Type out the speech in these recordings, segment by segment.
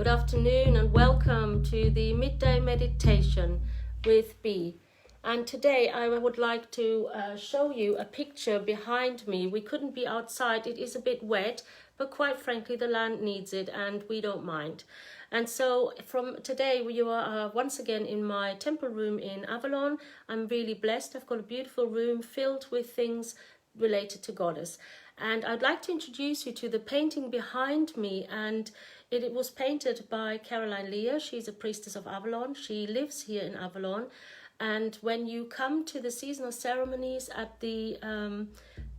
Good afternoon and welcome to the midday meditation with B. And today I would like to show you a picture behind me. We couldn't be outside, it is a bit wet, but quite frankly the land needs it and we don't mind. And so from today you are once again in my temple room in Avalon. I'm really blessed. I've got a beautiful room filled with things related to Goddess. And I'd like to introduce you to the painting behind me, and it was painted by Caroline Lear. She's a priestess of Avalon. She lives here in Avalon. And when you come to the seasonal ceremonies at the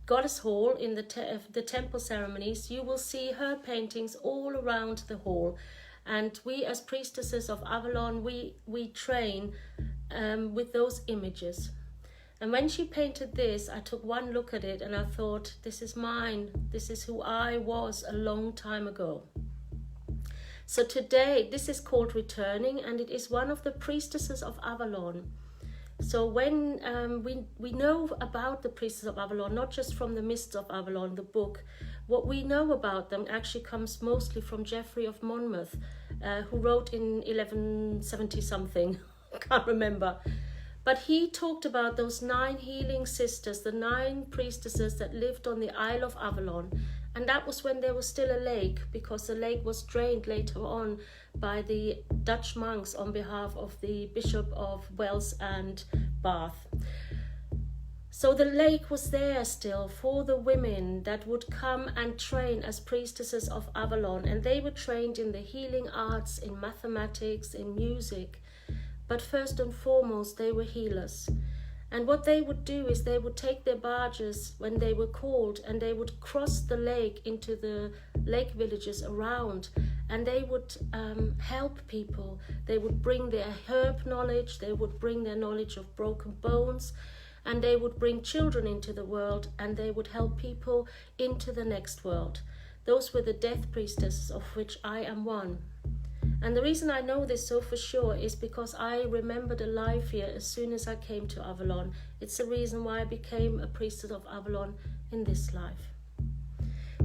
Goddess Hall in the temple ceremonies, you will see her paintings all around the hall. And we as priestesses of Avalon, we train with those images. And when she painted this, I took one look at it and I thought, this is mine. This is who I was a long time ago. So today, this is called Returning, and it is one of the priestesses of Avalon. So when we know about the priestesses of Avalon, not just from the Mists of Avalon, the book, what we know about them actually comes mostly from Geoffrey of Monmouth, who wrote in 1170 something, I can't remember. But he talked about those 9 healing sisters, the 9 priestesses that lived on the Isle of Avalon. And that was when there was still a lake, because the lake was drained later on by the Dutch monks on behalf of the Bishop of Wells and Bath. So the lake was there still for the women that would come and train as priestesses of Avalon. And they were trained in the healing arts, in mathematics, in music. But first and foremost, they were healers. And what they would do is they would take their barges when they were called, and they would cross the lake into the lake villages around, and they would help people. They would bring their herb knowledge, they would bring their knowledge of broken bones, and they would bring children into the world, and they would help people into the next world. Those were the death priestesses, of which I am one. And the reason I know this so for sure is because I remembered a life here as soon as I came to Avalon. It's the reason why I became a priestess of Avalon in this life.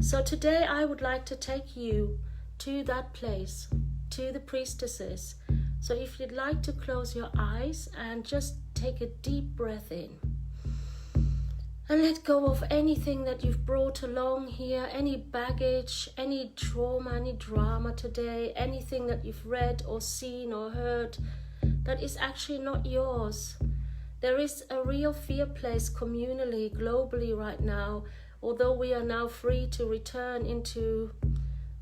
So today I would like to take you to that place, to the priestesses. So if you'd like to close your eyes and just take a deep breath in. And let go of anything that you've brought along here, any baggage, any trauma, any drama today, anything that you've read or seen or heard that is actually not yours. There is a real fear place communally, globally right now, although we are now free to return into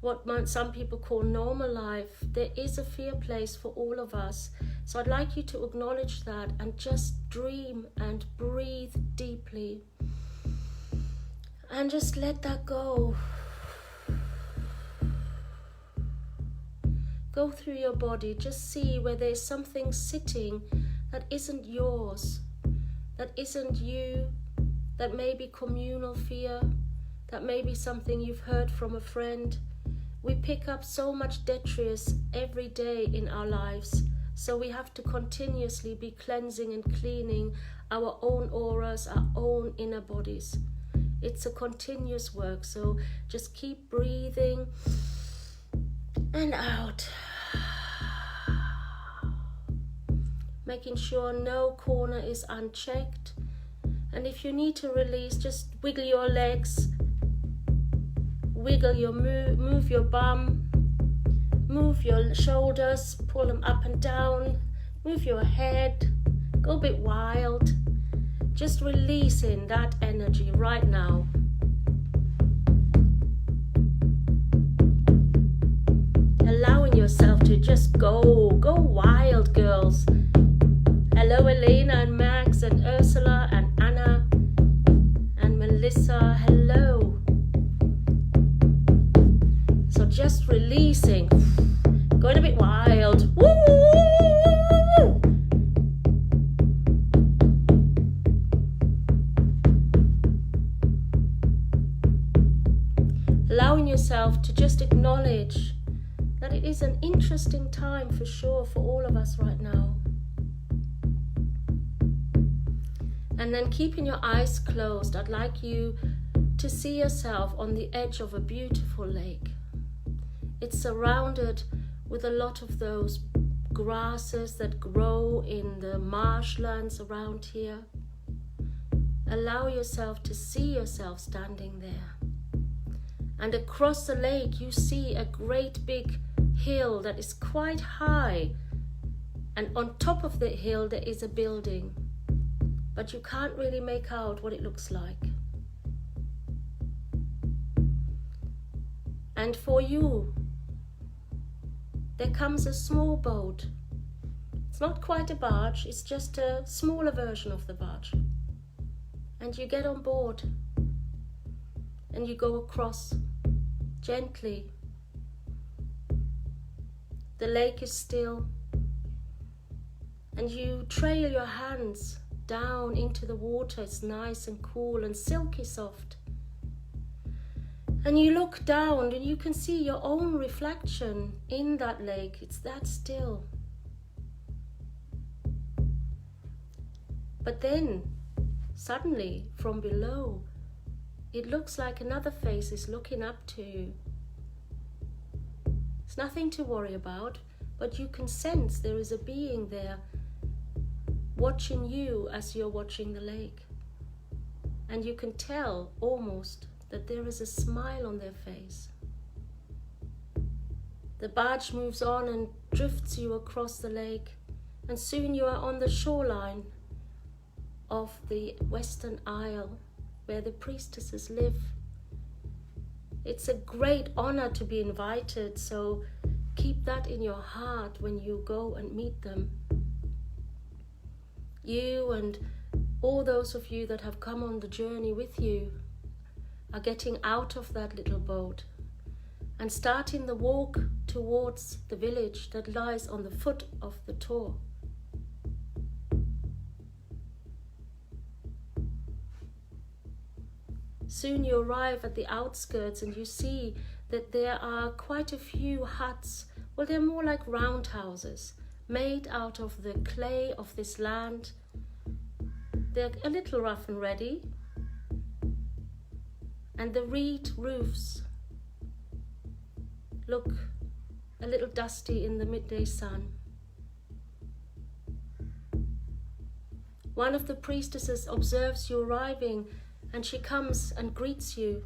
what some people call normal life. There is a fear place for all of us. So I'd like you to acknowledge that and just dream and breathe deeply. And just let that go. Go through your body. Just see where there's something sitting that isn't yours, that isn't you, that may be communal fear, that may be something you've heard from a friend. We pick up so much detritus every day in our lives, so we have to continuously be cleansing and cleaning our own auras, our own inner bodies. It's a continuous work, so just keep breathing and out. Making sure no corner is unchecked. And if you need to release, just wiggle your legs, wiggle your move your bum, move your shoulders, pull them up and down, move your head, go a bit wild. Just releasing that energy right now. Allowing yourself to just go wild, girls. Hello, Elena and Max and Ursula and Anna and Melissa. Hello. So just releasing, going a bit wild. Woo! Allowing yourself to just acknowledge that it is an interesting time for sure for all of us right now. And then keeping your eyes closed, I'd like you to see yourself on the edge of a beautiful lake. It's surrounded with a lot of those grasses that grow in the marshlands around here. Allow yourself to see yourself standing there. And across the lake you see a great big hill that is quite high. And on top of the hill there is a building. But you can't really make out what it looks like. And for you, there comes a small boat. It's not quite a barge, it's just a smaller version of the barge. And you get on board and you go across gently. The lake is still and you trail your hands down into the water. It's nice and cool and silky soft. And you look down and you can see your own reflection in that lake. It's that still. But then, suddenly, from below, it looks like another face is looking up to you. It's nothing to worry about, but you can sense there is a being there watching you as you're watching the lake. And you can tell almost that there is a smile on their face. The barge moves on and drifts you across the lake, and soon you are on the shoreline of the Western Isle where the priestesses live. It's a great honor to be invited, so keep that in your heart when you go and meet them. You and all those of you that have come on the journey with you are getting out of that little boat and starting the walk towards the village that lies on the foot of the Tor. Soon you arrive at the outskirts and you see that there are quite a few huts. Well, they're more like roundhouses made out of the clay of this land. They're a little rough and ready. And the reed roofs look a little dusty in the midday sun. One of the priestesses observes you arriving and she comes and greets you.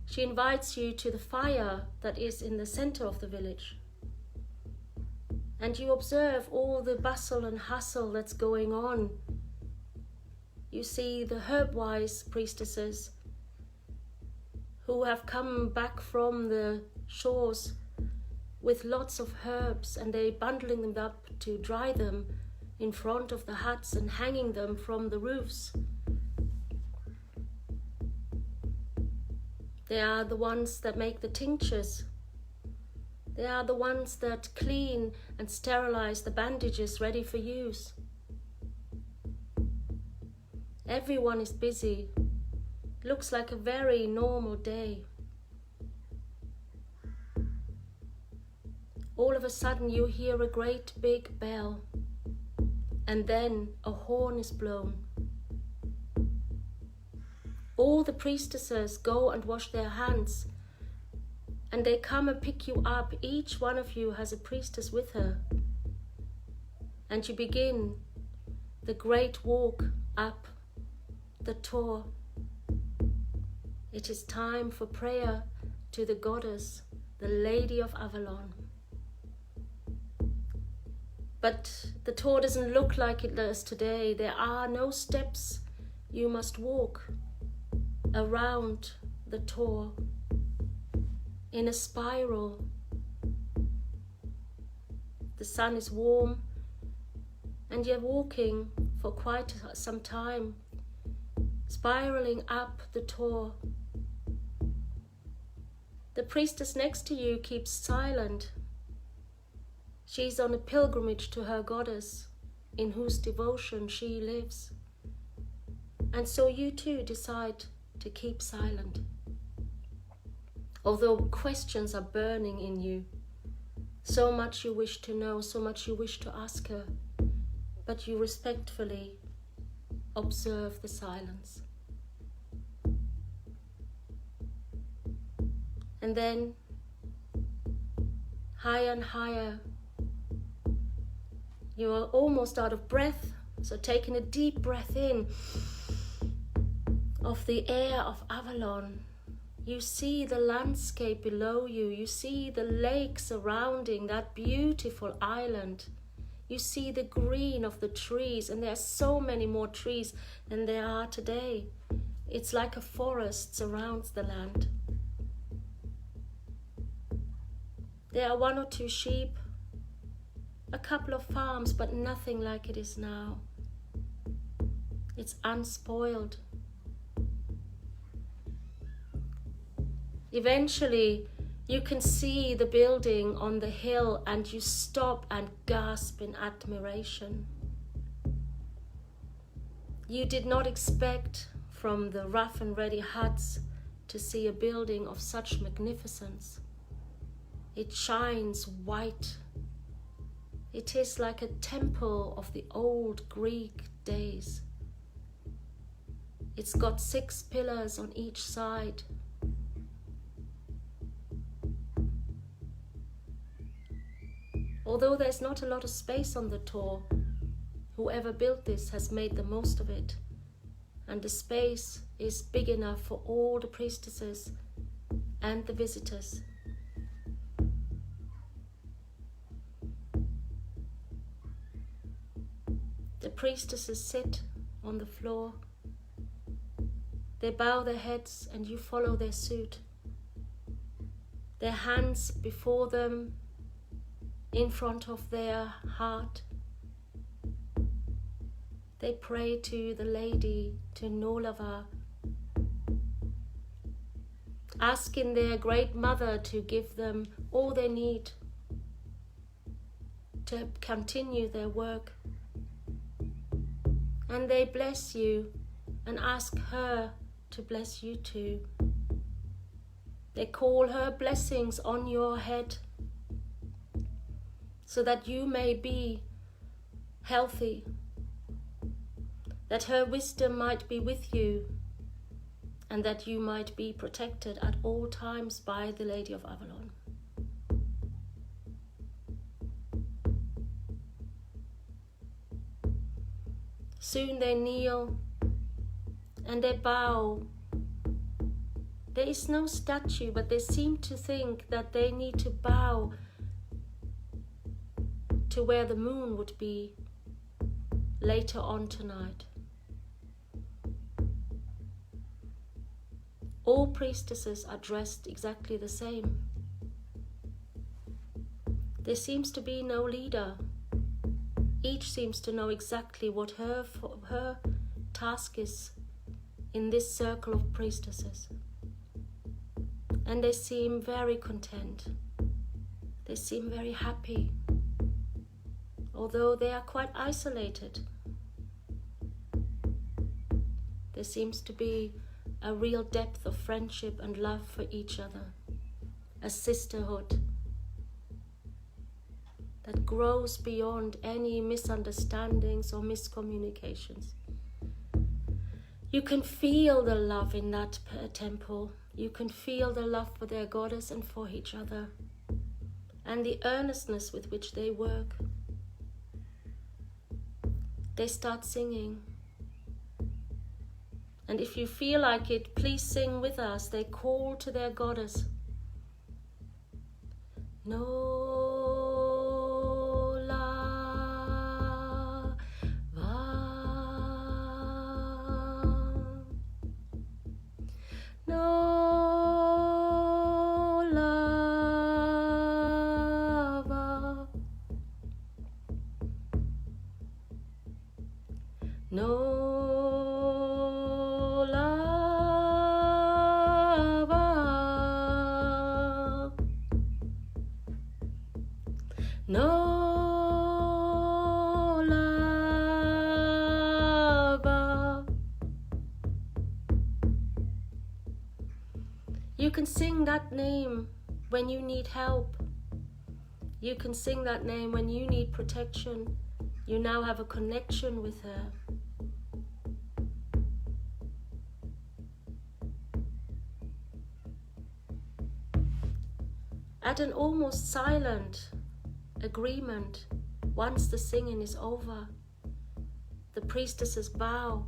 She invites you to the fire that is in the center of the village. And you observe all the bustle and hustle that's going on. You see the herb-wise priestesses who have come back from the shores with lots of herbs, and they're bundling them up to dry them in front of the huts and hanging them from the roofs. They are the ones that make the tinctures. They are the ones that clean and sterilize the bandages ready for use. Everyone is busy. Looks like a very normal day. All of a sudden you hear a great big bell, and then a horn is blown. All the priestesses go and wash their hands, and they come and pick you up. Each one of you has a priestess with her. And you begin the great walk up the Tor. It is time for prayer to the goddess, the Lady of Avalon. But the Tor doesn't look like it does today. There are no steps. You must walk around the Tor in a spiral. The sun is warm and you're walking for quite some time, spiraling up the Tor. The priestess next to you keeps silent. She's on a pilgrimage to her goddess, in whose devotion she lives. And so you too decide to keep silent. Although questions are burning in you, so much you wish to know, so much you wish to ask her, but you respectfully observe the silence. And then higher and higher. You are almost out of breath, so taking a deep breath in of the air of Avalon. You see the landscape below you. You see the lake surrounding that beautiful island. You see the green of the trees, and there are so many more trees than there are today. It's like a forest surrounds the land. There are 1 or 2 sheep, a couple of farms, but nothing like it is now. It's unspoiled. Eventually, you can see the building on the hill and you stop and gasp in admiration. You did not expect from the rough and ready huts to see a building of such magnificence. It shines white. It is like a temple of the old Greek days. It's got 6 pillars on each side. Although there's not a lot of space on the tour, whoever built this has made the most of it. And the space is big enough for all the priestesses and the visitors. The priestesses sit on the floor. They bow their heads and you follow their suit. Their hands before them, in front of their heart. They pray to the lady, to Nolava, asking their great mother to give them all they need to continue their work. And they bless you and ask her to bless you too. They call her blessings on your head so that you may be healthy, that her wisdom might be with you, and that you might be protected at all times by the Lady of Avalon. Soon they kneel and they bow. There is no statue, but they seem to think that they need to bow to where the moon would be later on tonight. All priestesses are dressed exactly the same. There seems to be no leader. Each seems to know exactly what her task is in this circle of priestesses. And they seem very content. They seem very happy, although they are quite isolated. There seems to be a real depth of friendship and love for each other, a sisterhood that grows beyond any misunderstandings or miscommunications. You can feel the love in that temple. You can feel the love for their goddess and for each other, and the earnestness with which they work. They start singing. And if you feel like it, please sing with us. They call to their goddess. No la va. No la va. No. No lava. You can sing that name when you need help. You can sing that name when you need protection. You now have a connection with her. at an almost silent agreement. Once the singing is over, the priestesses bow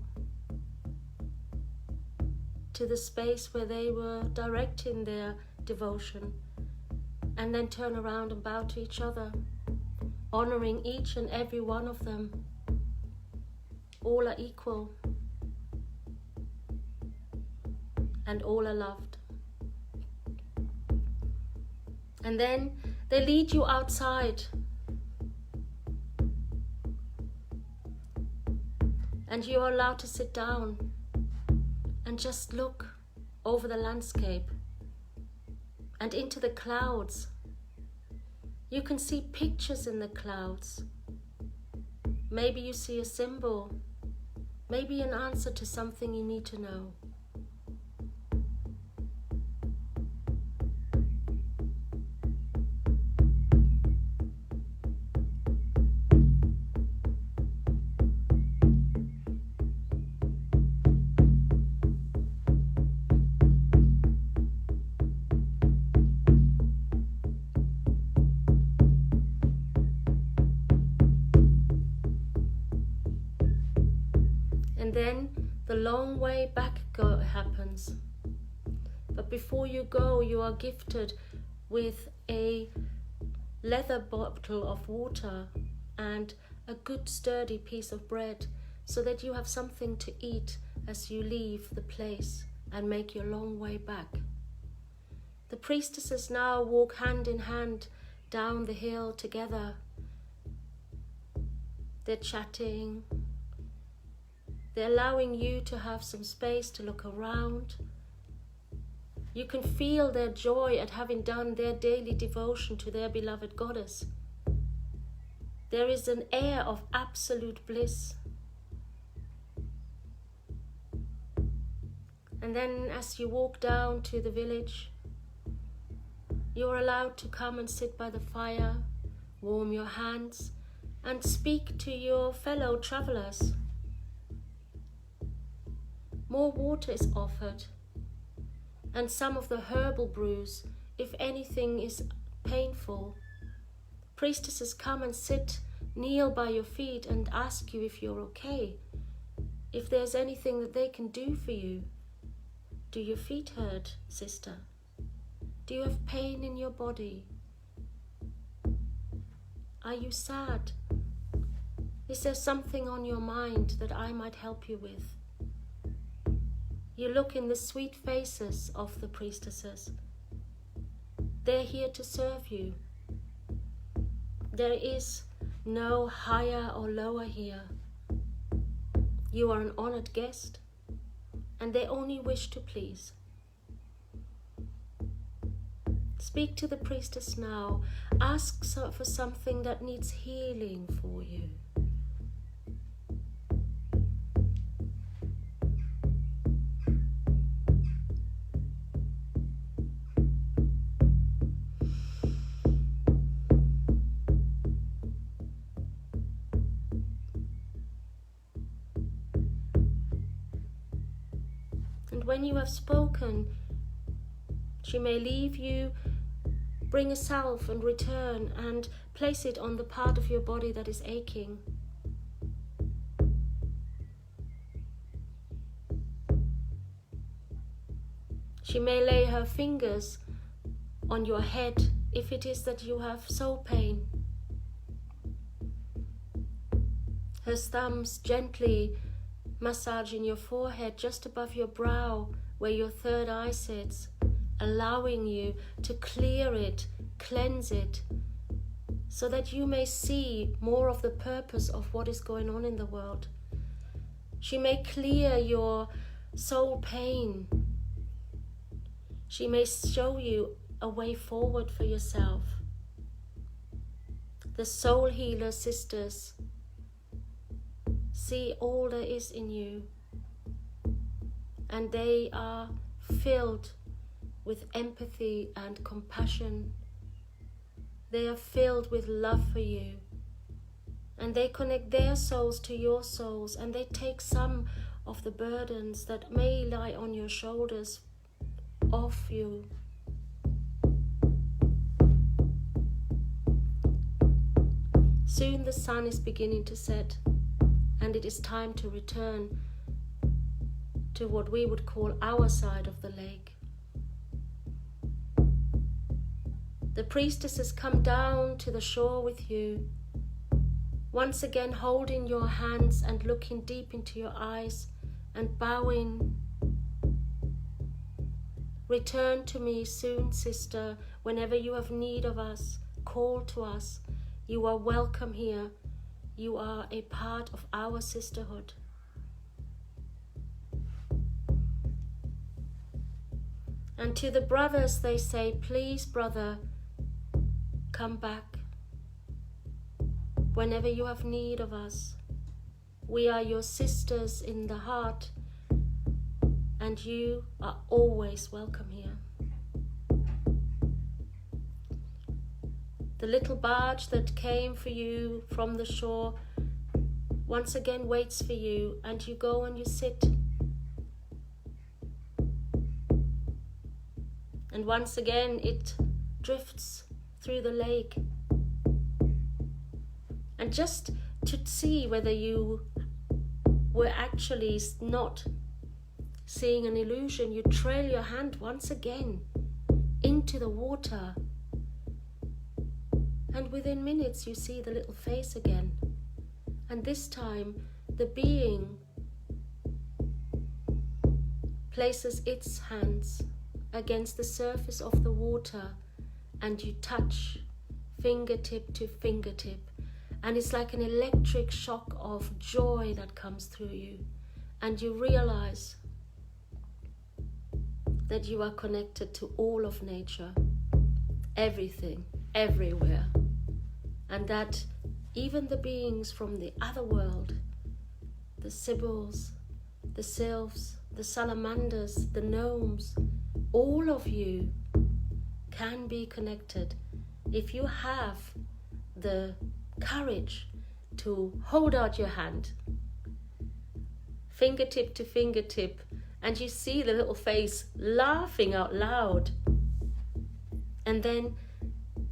to the space where they were directing their devotion, and then turn around and bow to each other, honoring each and every one of them. All are equal, and all are loved. And then they lead you outside, and you are allowed to sit down and just look over the landscape and into the clouds. You can see pictures in the clouds. Maybe you see a symbol, maybe an answer to something you need to know. And then the long way back happens. But before you go, you are gifted with a leather bottle of water and a good sturdy piece of bread, so that you have something to eat as you leave the place and make your long way back. The priestesses now walk hand in hand down the hill together. They're chatting. They're allowing you to have some space to look around. You can feel their joy at having done their daily devotion to their beloved goddess. There is an air of absolute bliss. And then as you walk down to the village, you're allowed to come and sit by the fire, warm your hands, and speak to your fellow travelers. More water is offered, and some of the herbal brews, if anything is painful. Priestesses come and sit, kneel by your feet and ask you if you're okay, if there's anything that they can do for you. Do your feet hurt, sister? Do you have pain in your body? Are you sad? Is there something on your mind that I might help you with? You look in the sweet faces of the priestesses. They're here to serve you. There is no higher or lower here. You are an honored guest, and they only wish to please. Speak to the priestess now. Ask for something that needs healing for you. And when you have spoken, she may leave you, bring a salve and return and place it on the part of your body that is aching. She may lay her fingers on your head if it is that you have soul pain. Her thumbs gently massaging your forehead just above your brow where your third eye sits, allowing you to clear it, cleanse it, so that you may see more of the purpose of what is going on in the world. She may clear your soul pain. She may show you a way forward for yourself. The soul healer sisters see all there is in you, and they are filled with empathy and compassion. They are filled with love for you, and they connect their souls to your souls, and they take some of the burdens that may lie on your shoulders off you. Soon the sun is beginning to set, and it is time to return to what we would call our side of the lake. The priestesses come down to the shore with you, once again holding your hands and looking deep into your eyes and bowing. Return to me soon, sister. Whenever you have need of us, call to us. You are welcome here. You are a part of our sisterhood. And to the brothers they say, please, brother, come back. Whenever you have need of us, we are your sisters in the heart, and you are always welcome here. The little barge that came for you from the shore once again waits for you, and you go and you sit. And once again it drifts through the lake. And just to see whether you were actually not seeing an illusion, you trail your hand once again into the water. And within minutes you see the little face again. And this time the being places its hands against the surface of the water, and you touch fingertip to fingertip. And it's like an electric shock of joy that comes through you. And you realize that you are connected to all of nature, everything, everywhere. And that even the beings from the other world, the sibyls, the sylphs, the salamanders, the gnomes, all of you can be connected if you have the courage to hold out your hand, fingertip to fingertip, and you see the little face laughing out loud, and then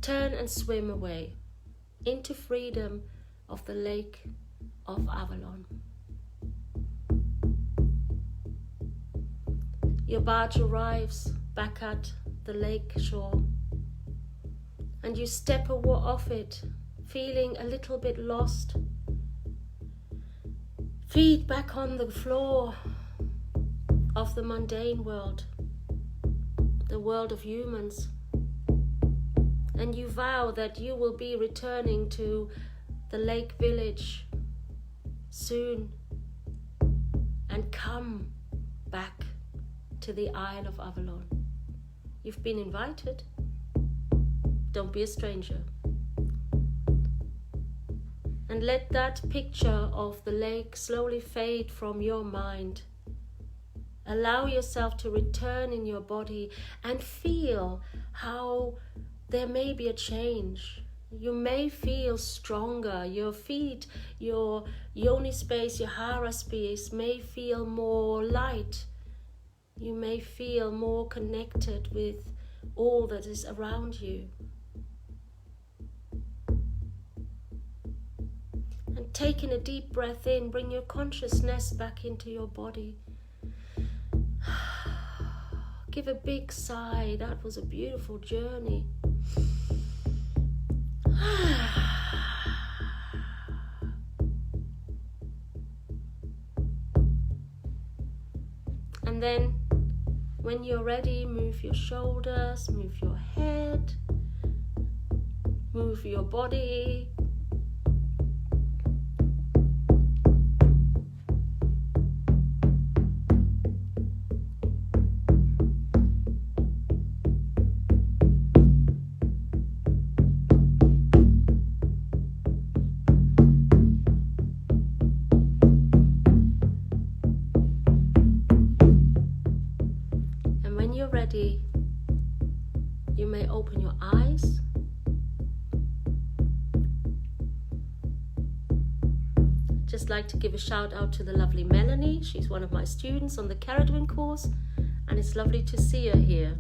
turn and swim away into freedom of the lake of Avalon. Your barge arrives back at the lake shore, and you step off it, feeling a little bit lost. Feet back on the floor of the mundane world, the world of humans. And you vow that you will be returning to the lake village soon and come back to the Isle of Avalon. You've been invited. Don't be a stranger. And let that picture of the lake slowly fade from your mind. Allow yourself to return in your body and feel how there may be a change. You may feel stronger. Your feet, your yoni space, your hara space may feel more light. You may feel more connected with all that is around you. And taking a deep breath in, bring your consciousness back into your body. Give a big sigh. That was a beautiful journey. And then when you're ready, move your shoulders, move your head, move your body. You may open your eyes. Just like to give a shout out to the lovely Melanie. She's one of my students on the Cerridwen course, and it's lovely to see her here.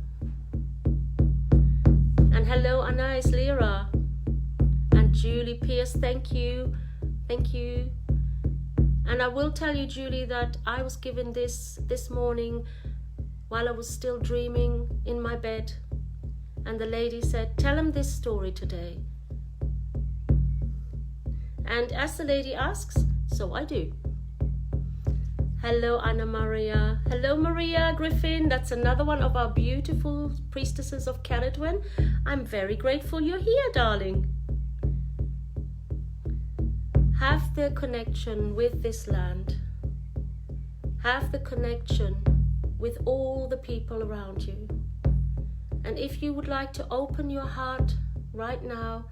And hello Anais Lira and Julie Pierce, thank you. Thank you. And I will tell you, Julie, that I was given this morning while I was still dreaming in my bed. And the lady said, tell him this story today. And as the lady asks, so I do. Hello, Anna Maria. Hello, Maria Griffin. That's another one of our beautiful priestesses of Cerridwen. I'm very grateful you're here, darling. Have the connection with this land. Have the connection with all the people around you. And if you would like to open your heart right now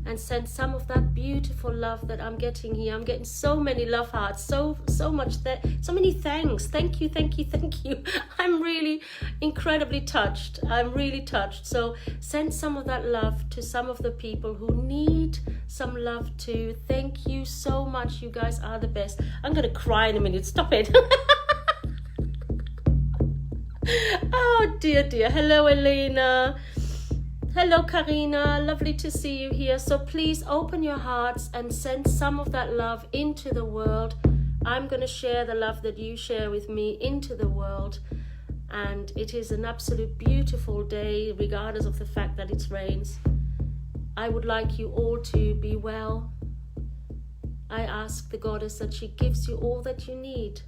and send some of that beautiful love that I'm getting here. I'm getting so many love hearts, so much, so many thanks. Thank you. I'm really incredibly touched. I'm really touched. So send some of that love to some of the people who need some love too. Thank you so much. You guys are the best. I'm going to cry in a minute. Stop it. Oh dear. Hello, Elena. Hello, Karina. Lovely to see you here. So please open your hearts and send some of that love into the world. I'm going to share the love that you share with me into the world. And it is an absolute beautiful day, regardless of the fact that it rains. I would like you all to be well. I ask the goddess that she gives you all that you need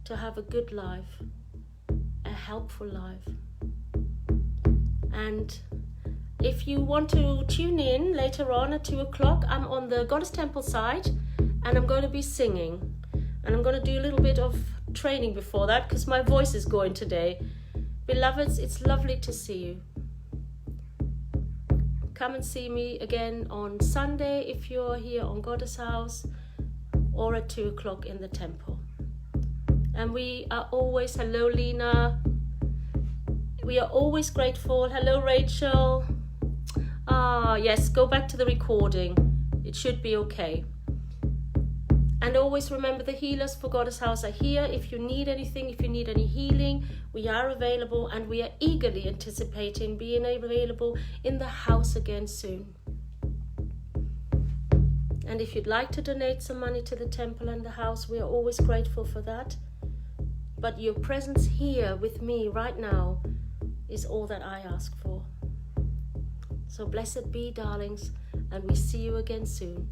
to have a good life, a helpful life. And if you want to tune in later on at 2 o'clock, I'm on the Goddess Temple side and I'm going to be singing. And I'm going to do a little bit of training before that because my voice is going today. Beloveds, it's lovely to see you. Come and see me again on Sunday if you're here on Goddess House, or at 2 o'clock in the temple. And we are always, hello Lena, we are always grateful. Hello, Rachel. Yes, go back to the recording. It should be okay. And always remember, the healers for Goddess House are here. If you need anything, if you need any healing, we are available, and we are eagerly anticipating being available in the house again soon. And if you'd like to donate some money to the temple and the house, we are always grateful for that. But your presence here with me right now is all that I ask for. So blessed be, darlings, and we see you again soon.